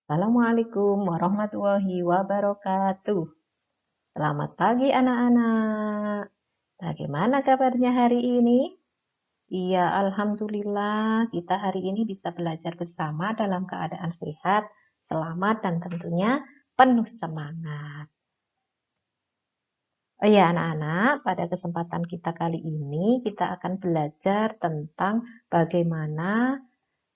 Assalamualaikum warahmatullahi wabarakatuh. Selamat pagi anak-anak. Bagaimana kabarnya hari ini? Iya, alhamdulillah kita hari ini bisa belajar bersama dalam keadaan sehat, selamat, dan tentunya penuh semangat. Oh iya anak-anak, pada kesempatan kita kali ini kita akan belajar tentang bagaimana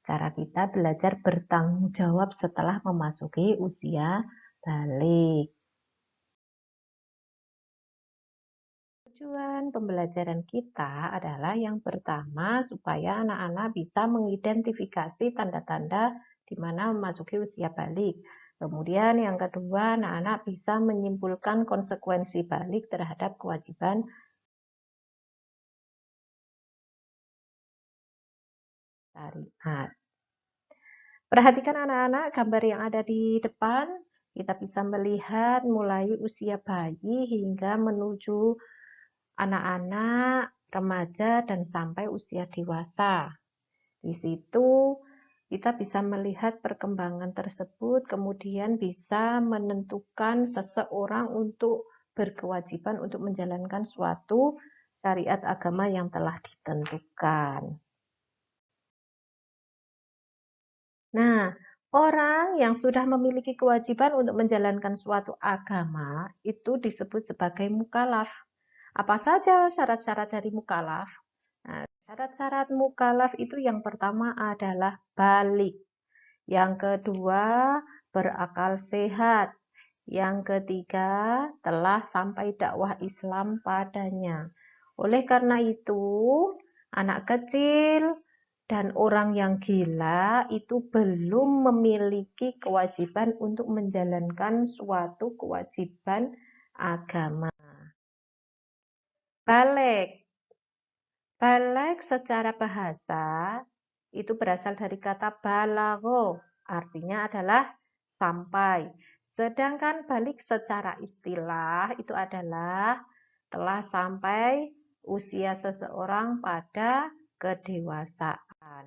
cara kita belajar bertanggung jawab setelah memasuki usia balik. Tujuan pembelajaran kita adalah yang pertama supaya anak-anak bisa mengidentifikasi tanda-tanda di mana memasuki usia balik. Kemudian yang kedua, anak-anak bisa menyimpulkan konsekuensi balik terhadap kewajiban syariat. Perhatikan anak-anak gambar yang ada di depan. Kita bisa melihat mulai usia bayi hingga menuju anak-anak, remaja, dan sampai usia dewasa. Di situ kita bisa melihat perkembangan tersebut, kemudian bisa menentukan seseorang untuk berkewajiban untuk menjalankan suatu syariat agama yang telah ditentukan. Nah, orang yang sudah memiliki kewajiban untuk menjalankan suatu agama itu disebut sebagai mukallaf. Apa saja syarat-syarat dari mukallaf? Nah, syarat-syarat mukallaf itu yang pertama adalah balik. Yang kedua, berakal sehat. Yang ketiga, telah sampai dakwah Islam padanya. Oleh karena itu, anak kecil dan orang yang gila itu belum memiliki kewajiban untuk menjalankan suatu kewajiban agama. Balik. Balik secara bahasa itu berasal dari kata balagho, artinya adalah sampai. Sedangkan balik secara istilah itu adalah telah sampai usia seseorang pada kedewasaan.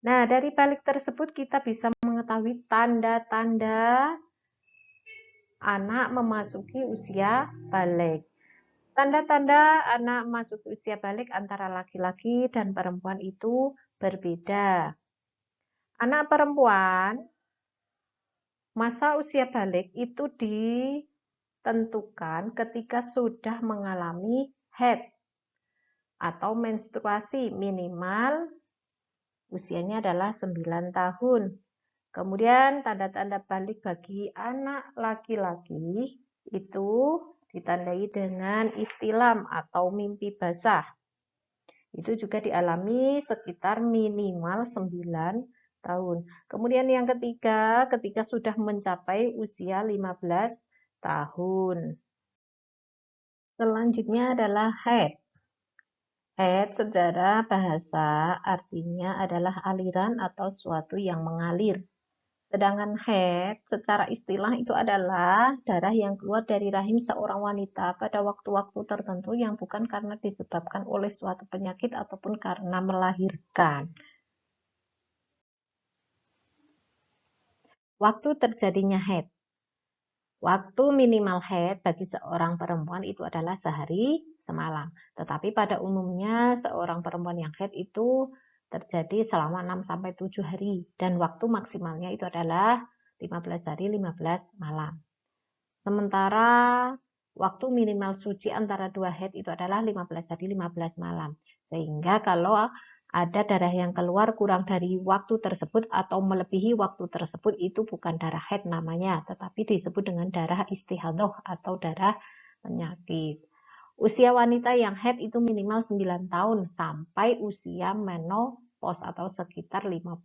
Nah, dari balik tersebut kita bisa mengetahui tanda-tanda anak memasuki usia balik. Tanda-tanda anak masuk usia balik antara laki-laki dan perempuan itu berbeda. Anak perempuan, masa usia balik itu ditentukan ketika sudah mengalami haid atau menstruasi minimal usianya adalah 9 tahun. Kemudian tanda-tanda balik bagi anak laki-laki itu ditandai dengan ihtilam atau mimpi basah. Itu juga dialami sekitar minimal 9 tahun. Kemudian yang ketiga, ketika sudah mencapai usia 15 tahun. Selanjutnya adalah haid. Haid secara bahasa artinya adalah aliran atau suatu yang mengalir. Sedangkan haid secara istilah itu adalah darah yang keluar dari rahim seorang wanita pada waktu-waktu tertentu yang bukan karena disebabkan oleh suatu penyakit ataupun karena melahirkan. Waktu terjadinya haid. Waktu minimal haid bagi seorang perempuan itu adalah sehari semalam. Tetapi pada umumnya seorang perempuan yang haid itu terjadi selama 6-7 hari. Dan waktu maksimalnya itu adalah 15 hari 15 malam. Sementara waktu minimal suci antara dua haid itu adalah 15 hari 15 malam. Sehingga kalau ada darah yang keluar kurang dari waktu tersebut atau melebihi waktu tersebut itu bukan darah haid namanya, tetapi disebut dengan darah istihadhah atau darah penyakit. Usia wanita yang haid itu minimal 9 tahun sampai usia menopause atau sekitar 50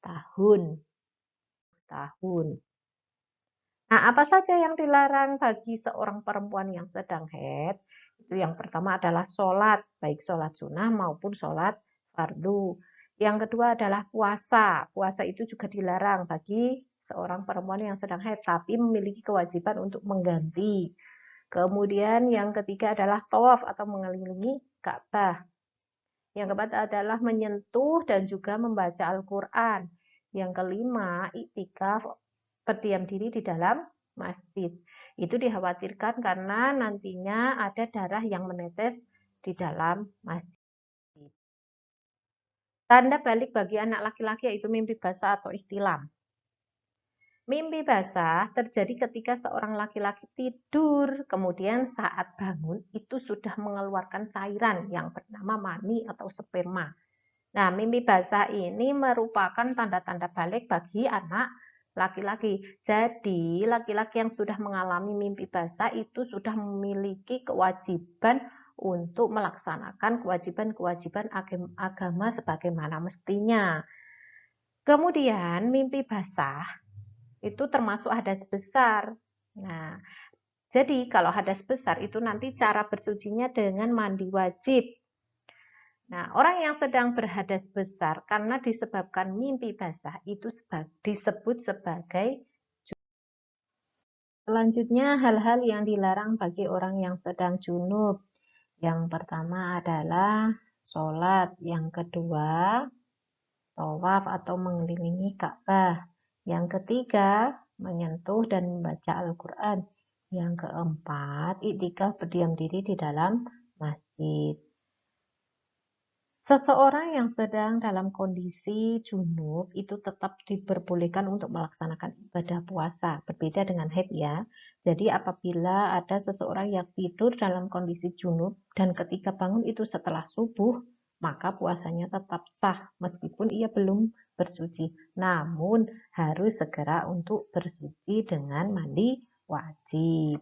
tahun. Nah, apa saja yang dilarang bagi seorang perempuan yang sedang haid? Itu yang pertama adalah sholat, baik sholat sunnah maupun sholat fardu. Yang kedua adalah puasa. Puasa itu juga dilarang bagi seorang perempuan yang sedang haid, tapi memiliki kewajiban untuk mengganti. Kemudian yang ketiga adalah tawaf atau mengelilingi Ka'bah. Yang keempat adalah menyentuh dan juga membaca Al-Quran. Yang kelima, iktikaf, berdiam diri di dalam masjid. Itu dikhawatirkan karena nantinya ada darah yang menetes di dalam masjid. Tanda balik bagi anak laki-laki yaitu mimpi basah atau ihtilam. Mimpi basah terjadi ketika seorang laki-laki tidur, kemudian saat bangun itu sudah mengeluarkan cairan yang bernama mani atau sperma. Nah, mimpi basah ini merupakan tanda-tanda balik bagi anak laki-laki. Jadi, laki-laki yang sudah mengalami mimpi basah itu sudah memiliki kewajiban untuk melaksanakan kewajiban-kewajiban agama sebagaimana mestinya. Kemudian, mimpi basah itu termasuk hadas besar. Nah, jadi kalau hadas besar itu nanti cara bersucinya dengan mandi wajib. Nah, orang yang sedang berhadas besar karena disebabkan mimpi basah itu disebut sebagai selanjutnya hal-hal yang dilarang bagi orang yang sedang junub. Yang pertama adalah sholat, yang kedua tawaf atau mengelilingi Ka'bah, yang ketiga menyentuh dan membaca Al-Quran, yang keempat iktikaf berdiam diri di dalam masjid. Seseorang yang sedang dalam kondisi junub itu tetap diperbolehkan untuk melaksanakan ibadah puasa, berbeda dengan haid ya. Jadi apabila ada seseorang yang tidur dalam kondisi junub dan ketika bangun itu setelah subuh, maka puasanya tetap sah meskipun ia belum bersuci. Namun harus segera untuk bersuci dengan mandi wajib.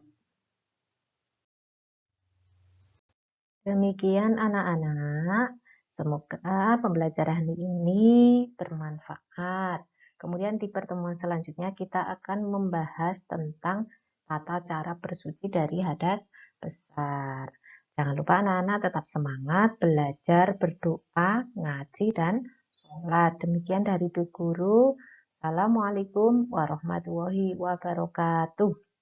Demikian anak-anak. Semoga pembelajaran ini bermanfaat. Kemudian di pertemuan selanjutnya kita akan membahas tentang tata cara bersuci dari hadas besar. Jangan lupa anak-anak tetap semangat, belajar, berdoa, ngaji, dan sholat. Demikian dari Bu Guru. Assalamualaikum warahmatullahi wabarakatuh.